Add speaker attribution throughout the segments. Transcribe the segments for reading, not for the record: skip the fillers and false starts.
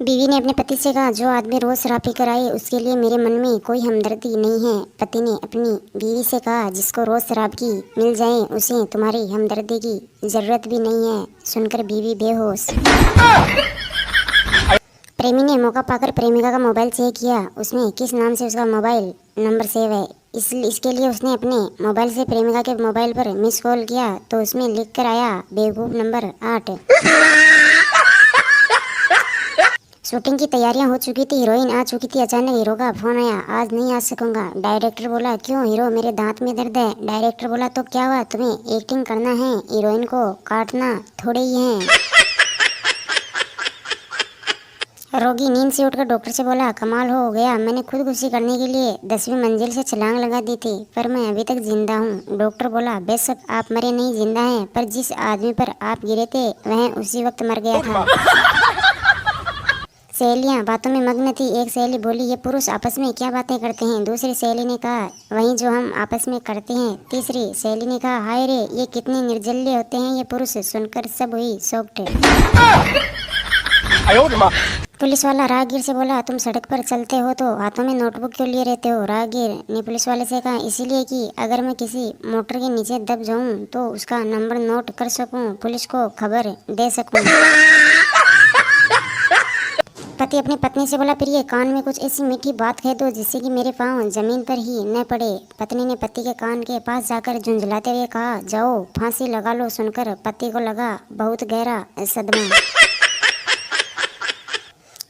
Speaker 1: बीवी ने अपने पति से कहा, जो आदमी रोज शराब पीकर आए उसके लिए मेरे मन में कोई हमदर्दी नहीं है। पति ने अपनी बीवी से कहा, जिसको रोज शराब की मिल जाए उसे तुम्हारी हमदर्दी की जरूरत भी नहीं है। सुनकर बीवी बेहोश। प्रेमी ने मौका पाकर प्रेमिका का मोबाइल चेक किया, उसमें किस नाम से उसका मोबाइल नंबर सेव है। इसके लिए उसने अपने मोबाइल से प्रेमिका के मोबाइल पर मिस कॉल किया तो उसमें लिख कर आया, बेवकूफ़ नंबर 8। शूटिंग की तैयारियां हो चुकी थी, हीरोइन आ चुकी थी। अचानक हीरो का फोन आया, आज नहीं आ सकूंगा। डायरेक्टर बोला, क्यों हीरो, मेरे दांत में दर्द है। डायरेक्टर बोला, तो क्या हुआ, तुम्हें एक्टिंग करना है, हीरोइन को काटना थोड़े ही है। रोगी नींद से उठकर डॉक्टर से बोला, कमाल हो गया, मैंने खुदकुशी करने के लिए 10वीं मंजिल से छलांग लगा दी थी पर मैं अभी तक जिंदा हूँ। डॉक्टर बोला, बेशक आप मरे नहीं, जिंदा हैं, पर जिस आदमी पर आप गिरे थे वह उसी वक्त मर गया था। सहेलियां बातों में मग्न थी। एक सहेली बोली, ये पुरुष आपस में क्या बातें करते हैं। दूसरी सहेली ने कहा, वही जो हम आपस में करते हैं। तीसरी सहेली ने कहा, हाय रे, ये कितने निर्जल्य होते हैं ये पुरुष। सुनकर सब हुई शॉक्ड। पुलिस वाला राहगीर से बोला, तुम सड़क पर चलते हो तो हाथों में नोटबुक क्यों लिए रहते हो। राहगीर ने पुलिस वाले से कहा, इसीलिए कि अगर मैं किसी मोटर के नीचे दब जाऊं तो उसका नंबर नोट कर सकूं, पुलिस को खबर दे सकूं। पति अपनी पत्नी से बोला, प्रिय, कान में कुछ ऐसी मीठी बात कह दो जिससे कि मेरे पाँव जमीन पर ही न पड़े। पत्नी ने पति के कान के पास जाकर झुंझलाते हुए कहा, जाओ फांसी लगा लो। सुनकर पति को लगा बहुत गहरा सदमा।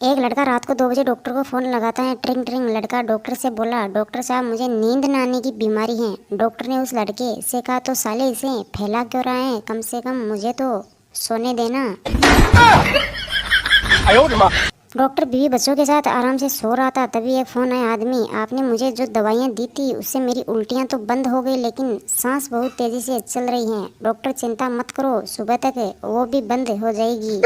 Speaker 1: एक लड़का रात को 2 बजे डॉक्टर को फोन लगाता है। ट्रिंग ट्रिंग। लड़का डॉक्टर से बोला, डॉक्टर साहब, मुझे नींद न आने की बीमारी है। डॉक्टर ने उस लड़के से कहा, तो साले इसे फैला क्यों रहा है, कम से कम मुझे तो सोने देना। डॉक्टर बीवी बच्चों के साथ आराम से सो रहा था, तभी एक फोन आया, आदमी, आपने मुझे जो दवाइयाँ दी थी उससे मेरी उल्टियाँ तो बंद हो गई लेकिन सांस बहुत तेजी से चल रही हैं। डॉक्टर, चिंता मत करो, सुबह तक वो भी बंद हो जाएगी।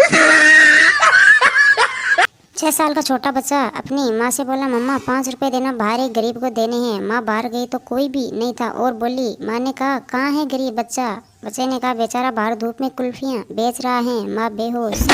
Speaker 1: 6 साल का छोटा बच्चा अपनी माँ से बोला, मम्मा 5 रुपए देना, बाहर एक गरीब को देने हैं। माँ बाहर गई तो कोई भी नहीं था और बोली। माँ ने कहा, कहाँ है गरीब बच्चा। बच्चे ने कहा, बेचारा बाहर धूप में कुल्फियाँ बेच रहा है। माँ बेहोश।